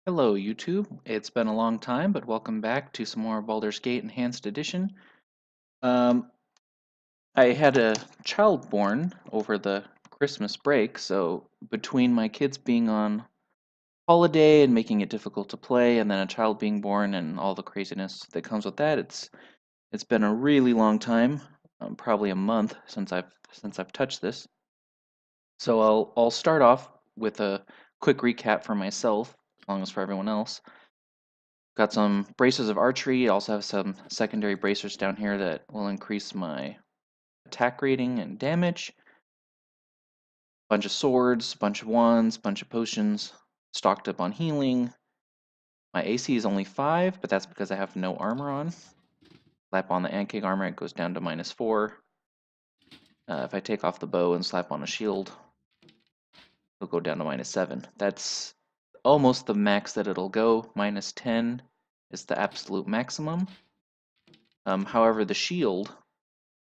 Hello YouTube, it's been a long time, but welcome back to some more Baldur's Gate Enhanced Edition. Um, I had a child born over the Christmas break, so between my kids being on holiday and making it difficult to play, and then a child being born and all the craziness that comes with that, it's been a really long time, probably a month since I've touched this. So I'll start off with a quick recap for myself, as long as for everyone else. Got some braces of archery. I also have some secondary bracers down here that will increase my attack rating and damage. Bunch of swords, bunch of wands, bunch of potions. Stocked up on healing. My AC is only 5, but that's because I have no armor on. Slap on the Ankeg armor, it goes down to -4. If I take off the bow and slap on a shield, it'll go down to -7. That's almost the max that it'll go. -10 is the absolute maximum. However, the shield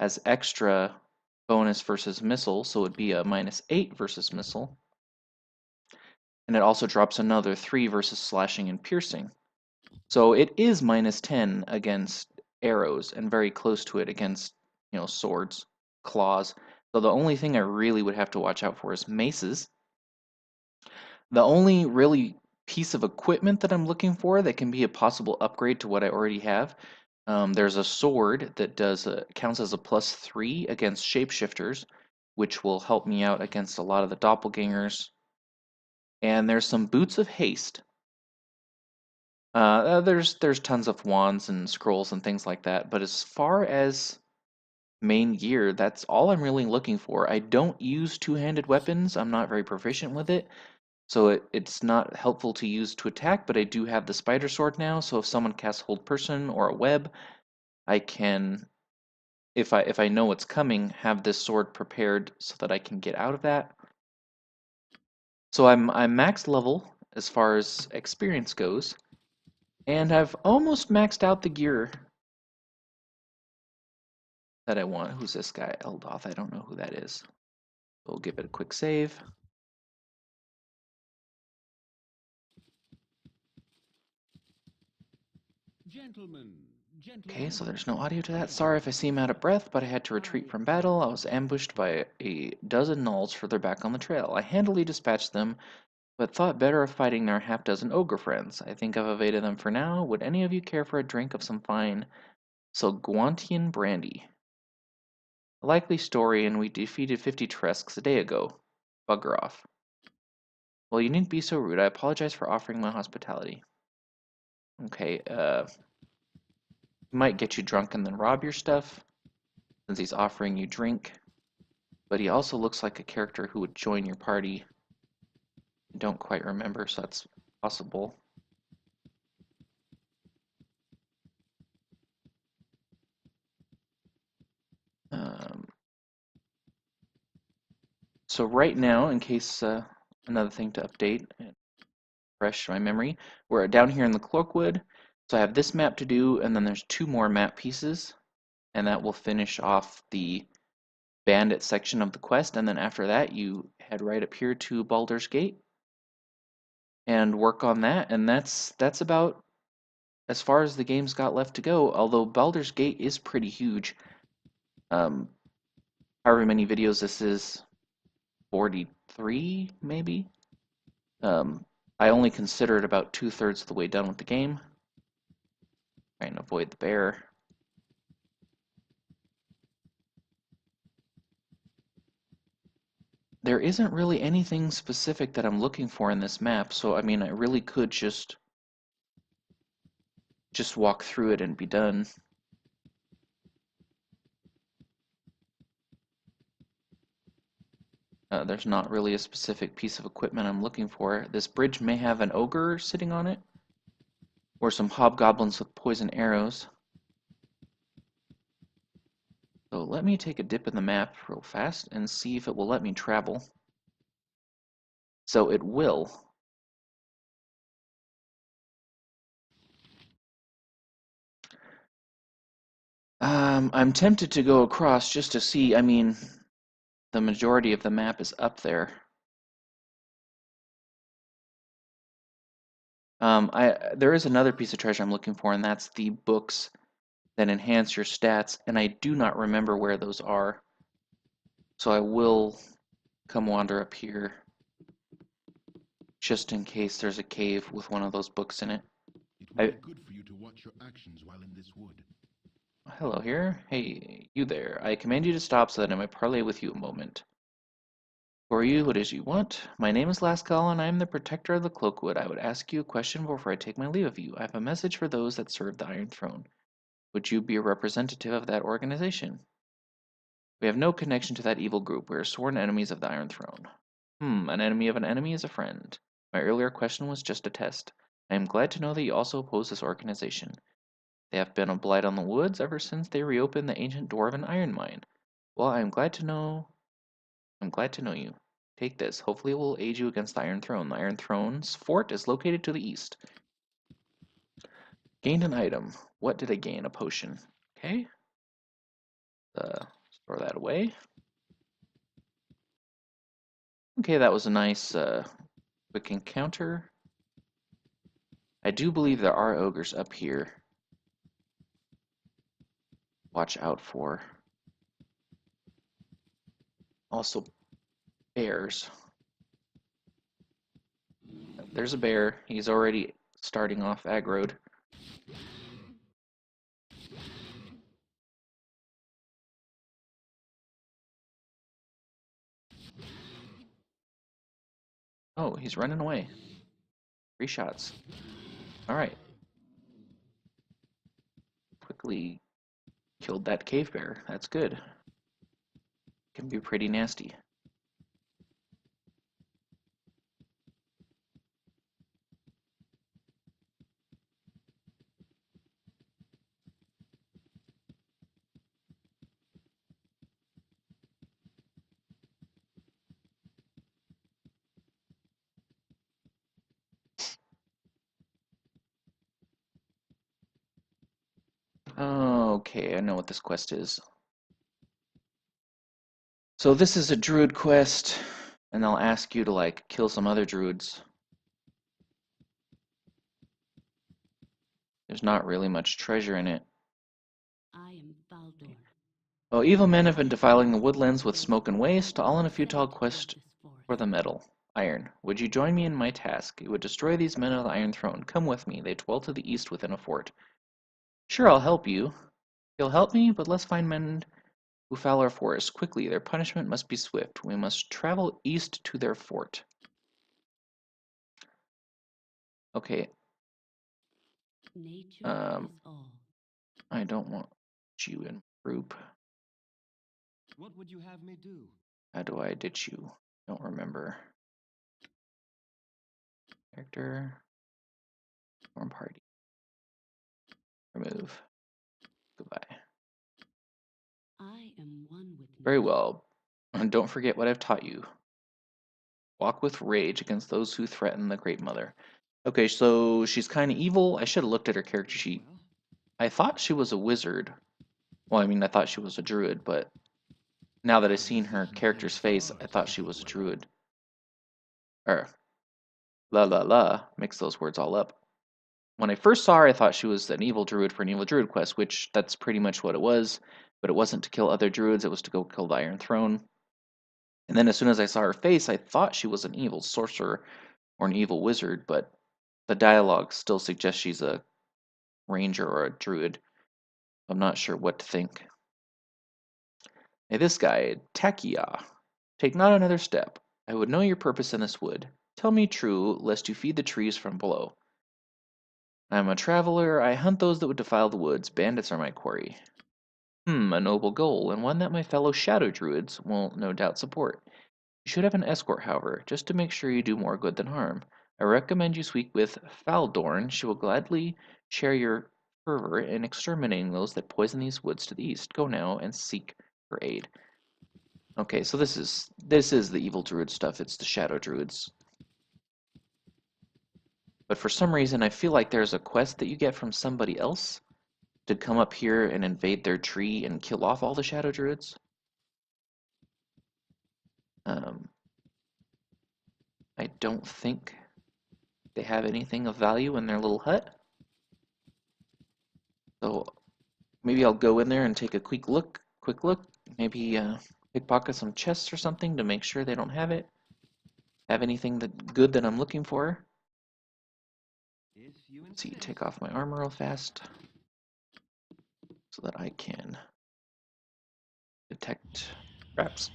has extra bonus versus missile, so it'd be a -8 versus missile. And it also drops another 3 versus slashing and piercing. So it is -10 against arrows and very close to it against, swords, claws. So the only thing I really would have to watch out for is maces. The only really piece of equipment that I'm looking for that can be a possible upgrade to what I already have, there's a sword that counts as a +3 against shapeshifters, which will help me out against a lot of the doppelgangers. And there's some boots of haste. There's tons of wands and scrolls and things like that, but as far as main gear, that's all I'm really looking for. I don't use two-handed weapons. I'm not very proficient with it. So it's not helpful to use to attack, but I do have the spider sword now, so if someone casts hold person or a web, I can, if I know what's coming, have this sword prepared so that I can get out of that. So I'm max level as far as experience goes, and I've almost maxed out the gear that I want. Who's this guy? Eldoth, I don't know who that is. We'll give it a quick save. Okay, so there's no audio to that. Sorry if I seem out of breath, but I had to retreat from battle. I was ambushed by a dozen gnolls further back on the trail. I handily dispatched them, but thought better of fighting their half-dozen ogre friends. I think I've evaded them for now. Would any of you care for a drink of some fine Solguantian brandy? A likely story, and we defeated 50 Tresks a day ago. Bugger off. Well, you needn't be so rude. I apologize for offering my hospitality. Okay, might get you drunk and then rob your stuff, since he's offering you drink. But he also looks like a character who would join your party. I don't quite remember, so that's possible. So right now, in case another thing to update and refresh my memory, we're down here in the cloakwood. So I have this map to do, and then there's 2 more map pieces, and that will finish off the bandit section of the quest. And then after that, you head right up here to Baldur's Gate and work on that. And that's about as far as the game's got left to go. Although Baldur's Gate is pretty huge. However many videos this is, 43 maybe. I only considered about 2/3 of the way done with the game. Trying to avoid the bear. There isn't really anything specific that I'm looking for in this map, so I mean I really could just walk through it and be done. There's not really a specific piece of equipment I'm looking for. This bridge may have an ogre sitting on it, or some hobgoblins with poison arrows. So let me take a dip in the map real fast and see if it will let me travel. So it will. I'm tempted to go across just to see. I mean, the majority of the map is up there. There is another piece of treasure I'm looking for, and that's the books that enhance your stats, and I do not remember where those are. So I will come wander up here just in case there's a cave with one of those books in it. It would be good for you to watch your actions while in this wood. Hello here. Hey, you there. I command you to stop so that I may parley with you a moment. Who are you? What is you want? My name is Lascal, and I am the protector of the cloakwood. I would ask you a question before I take my leave of you. I have a message for those that serve the Iron Throne. Would you be a representative of that organization? We have no connection to that evil group. We are sworn enemies of the Iron Throne. An enemy of an enemy is a friend. My earlier question was just a test. I am glad to know that you also oppose this organization. They have been a blight on the woods ever since they reopened the ancient dwarven iron mine. Well, I'm glad to know you. Take this. Hopefully it will aid you against the Iron Throne. The Iron Throne's fort is located to the east. Gained an item. What did I gain? A potion. Okay. Store that away. Okay, that was a nice quick encounter. I do believe there are ogres up here. Watch out for. Also bears. There's a bear. He's already starting off aggroed. Oh, he's running away. 3 shots. Alright. Quickly killed that cave bear. That's good. Can be pretty nasty. Okay, I know what this quest is. So this is a druid quest, and they'll ask you to like kill some other druids. There's not really much treasure in it. I am Baldur. Oh, evil men have been defiling the woodlands with smoke and waste, all in a futile quest for the metal. Iron. Would you join me in my task? It would destroy these men of the Iron Throne. Come with me. They dwell to the east within a fort. Sure, I'll help you. You'll help me, but let's find men who foul our forest. Quickly, their punishment must be swift. We must travel east to their fort. Okay. Nature Um, is all. I don't want you in group. What would you have me do? How do I ditch you? Don't remember. Character. Form party. Remove. Goodbye. I am one with Very nature. well. Don't forget what I've taught you. Walk with rage against those who threaten the Great Mother. Okay, so she's kind of evil. I should have looked at her character sheet. Well, I thought she was a wizard. Well, I mean, I thought she was a druid, but now that I've the seen her decision character's seems face, I hard to thought she live was a without. druid. Or, la la la, mix those words all up. When I first saw her, I thought she was an evil druid for an evil druid quest, which that's pretty much what it was, but it wasn't to kill other druids, it was to go kill the Iron Throne. And then as soon as I saw her face, I thought she was an evil sorcerer or an evil wizard, but the dialogue still suggests she's a ranger or a druid. I'm not sure what to think. Hey, this guy, Takia, take not another step. I would know your purpose in this wood. Tell me true, lest you feed the trees from below. I am a traveler. I hunt those that would defile the woods. Bandits are my quarry. A noble goal, and one that my fellow shadow druids will no doubt support. You should have an escort, however, just to make sure you do more good than harm. I recommend you speak with Faldorn. She will gladly share your fervor in exterminating those that poison these woods to the east. Go now and seek her aid. Okay, so this is the evil druid stuff. It's the shadow druids. But for some reason, I feel like there's a quest that you get from somebody else to come up here and invade their tree and kill off all the shadow druids. Um, I don't think they have anything of value in their little hut. So maybe I'll go in there and take a quick look. Maybe pickpocket some chests or something to make sure they don't have it. Have anything good that I'm looking for. Let's see, take off my armor real fast so that I can detect traps.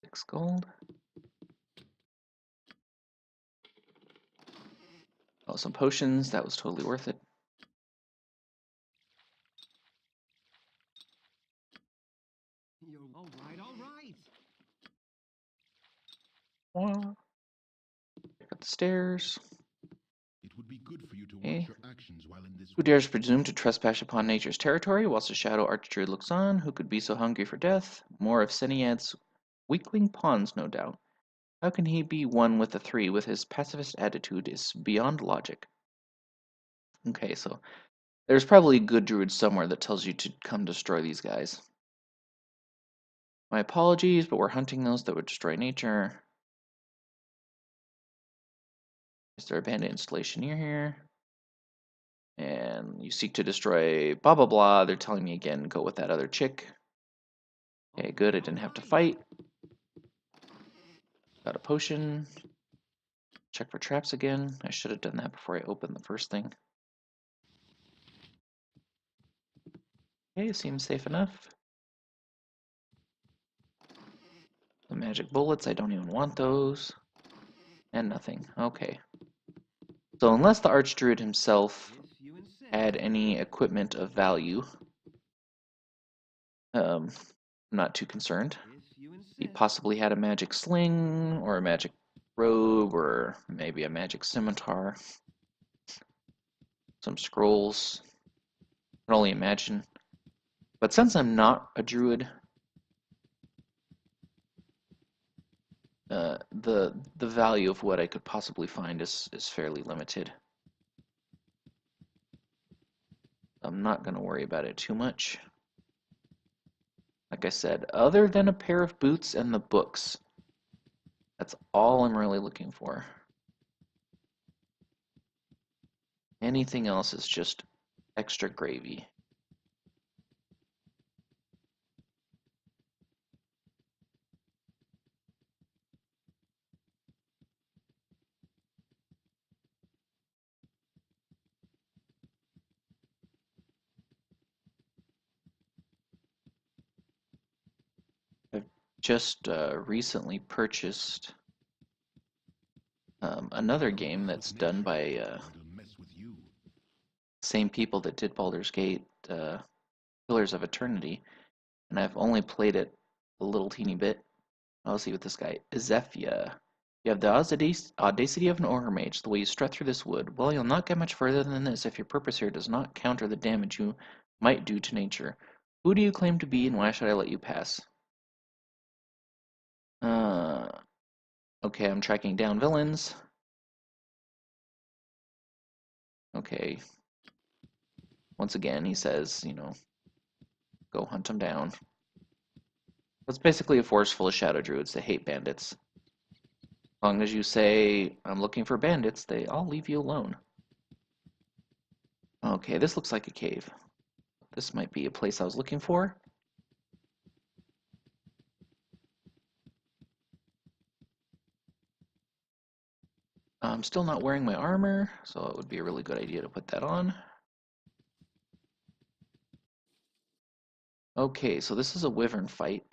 Six gold. Oh, some potions. That was totally worth it. All right, all right. Check out the stairs. It would be good for you to Okay. watch your actions while in this Who wood. dares presume to trespass upon nature's territory whilst a shadow archdruid looks on? Who could be so hungry for death? More of Seniad's weakling pawns, no doubt. How can he be one with the three with his pacifist attitude is beyond logic. Okay, so there's probably a good druid somewhere that tells you to come destroy these guys. My apologies, but we're hunting those that would destroy nature. Is there abandoned installation near here? And you seek to destroy blah blah blah. They're telling me again, go with that other chick. Okay, good, I didn't have to fight. Got a potion. Check for traps again. I should have done that before I opened the first thing. Okay, seems safe enough. The magic bullets, I don't even want those. And nothing. Okay. So unless the Archdruid himself had any equipment of value, I'm not too concerned. He possibly had a magic sling, or a magic robe, or maybe a magic scimitar. Some scrolls. I can only imagine. But since I'm not a druid, the value of what I could possibly find is fairly limited. I'm not going to worry about it too much. Like I said, other than a pair of boots and the books, that's all I'm really looking for. Anything else is just extra gravy. I've just recently purchased another game that's done by same people that did Baldur's Gate, Pillars of Eternity, and I've only played it a little teeny bit. I'll see with this guy, Zephyia. You have the audacity of an ogre mage, the way you strut through this wood. Well, you'll not get much further than this if your purpose here does not counter the damage you might do to nature. Who do you claim to be, and why should I let you pass? Uh, okay, I'm tracking down villains. Okay. Once again, he says, go hunt them down. It's basically a forest full of shadow druids that hate bandits. As long as you say, I'm looking for bandits, they all leave you alone. Okay, this looks like a cave. This might be a place I was looking for. I'm still not wearing my armor, so it would be a really good idea to put that on. Okay, so this is a wyvern fight.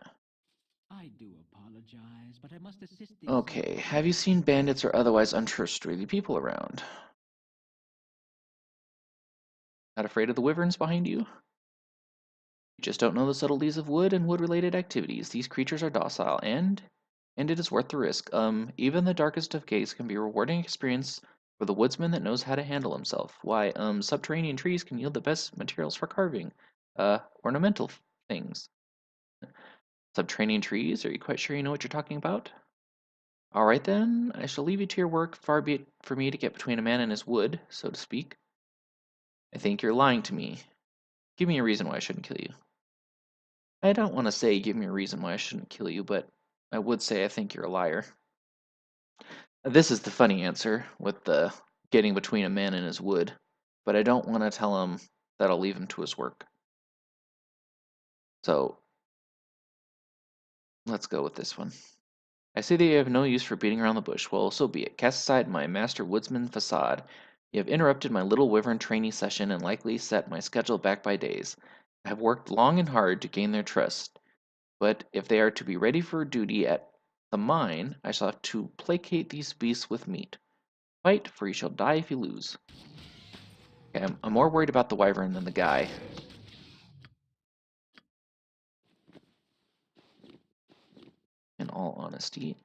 I do apologize, but I must assist these. Okay, have you seen bandits or otherwise untrustworthy people around? Not afraid of the wyverns behind you? You just don't know the subtleties of wood and wood-related activities. These creatures are docile, and it is worth the risk. Even the darkest of caves can be a rewarding experience for the woodsman that knows how to handle himself. Why, subterranean trees can yield the best materials for carving, ornamental things. Subterranean trees? Are you quite sure you know what you're talking about? Alright then, I shall leave you to your work, far be it for me to get between a man and his wood, so to speak. I think you're lying to me. Give me a reason why I shouldn't kill you. I don't want to say give me a reason why I shouldn't kill you, but I would say I think you're a liar. This is the funny answer, with the getting between a man and his wood, but I don't want to tell him that I'll leave him to his work. So, let's go with this one. I see that you have no use for beating around the bush. Well, so be it. Cast aside my master woodsman facade. You have interrupted my little wyvern trainee session and likely set my schedule back by days. I have worked long and hard to gain their trust, but if they are to be ready for duty at the mine, I shall have to placate these beasts with meat. Fight, for you shall die if you lose. Okay, I'm more worried about the wyvern than the guy. In all honesty.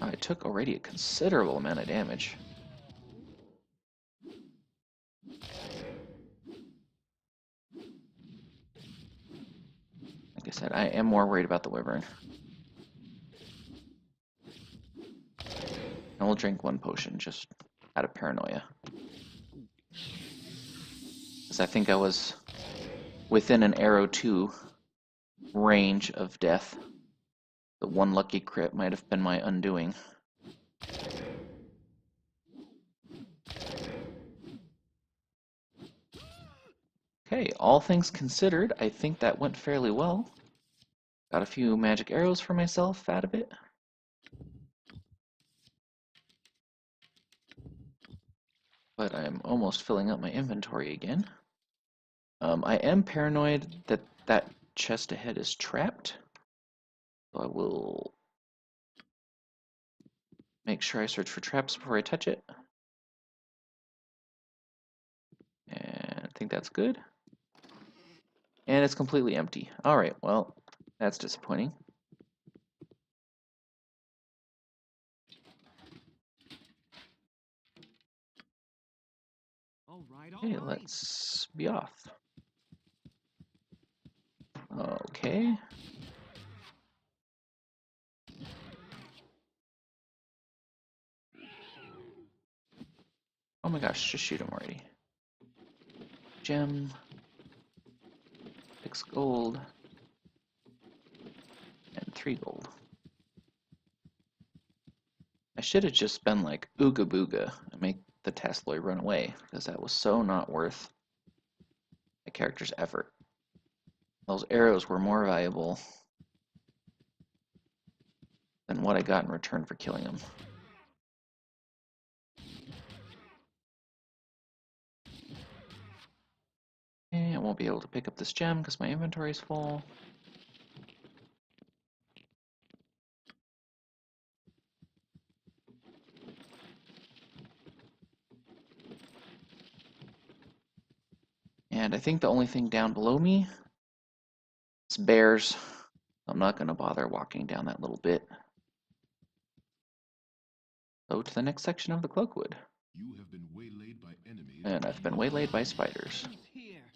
I took already a considerable amount of damage. Like I said, I am more worried about the wyvern. I will drink one potion just out of paranoia. Because I think I was within an arrow 2 range of death. The one lucky crit might have been my undoing. Okay, all things considered, I think that went fairly well. Got a few magic arrows for myself out of it. But I'm almost filling up my inventory again. I am paranoid that that chest ahead is trapped. So I will make sure I search for traps before I touch it. And I think that's good. And it's completely empty. Alright, well, that's disappointing. Okay, let's be off. Okay. Oh my gosh, just shoot him already. Gem. 6 gold. And 3 gold. I should have just been like ooga booga and make the Tasloy run away, because that was so not worth the character's effort. Those arrows were more valuable than what I got in return for killing him. Okay, I won't be able to pick up this gem because my inventory is full. And I think the only thing down below me is bears. I'm not going to bother walking down that little bit. So to the next section of the cloakwood. You have been waylaid by enemies. And I've been waylaid by spiders.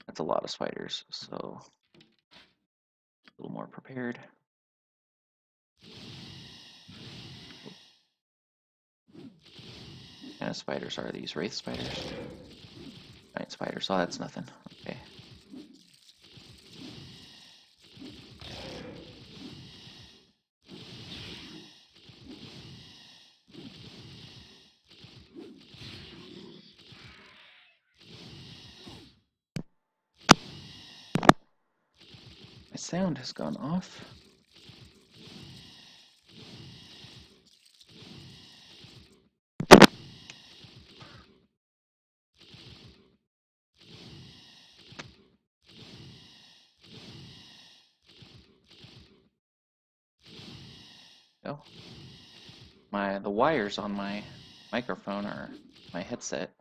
That's a lot of spiders, so a little more prepared. What kind of spiders are these? Wraith spiders? Giant spiders. Oh, that's nothing. Okay. My sound has gone off. Oh. The wires on my microphone or my headset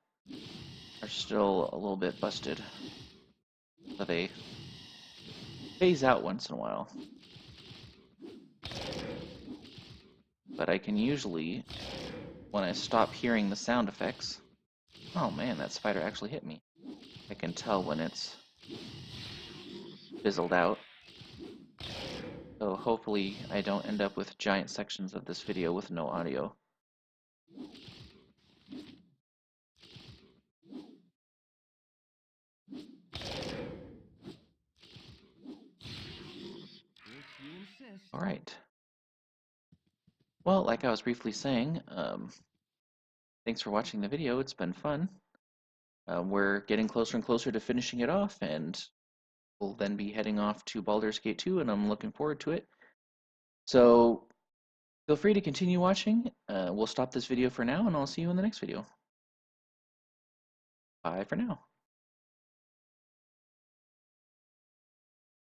are still a little bit busted. So they phase out once in a while. But I can usually, when I stop hearing the sound effects... Oh man, that spider actually hit me. I can tell when it's fizzled out. So hopefully I don't end up with giant sections of this video with no audio. If you insist. All right. Well, like I was briefly saying, thanks for watching the video. It's been fun. We're getting closer and closer to finishing it off, and we'll then be heading off to Baldur's Gate 2, and I'm looking forward to it. So feel free to continue watching. We'll stop this video for now, and I'll see you in the next video. Bye for now.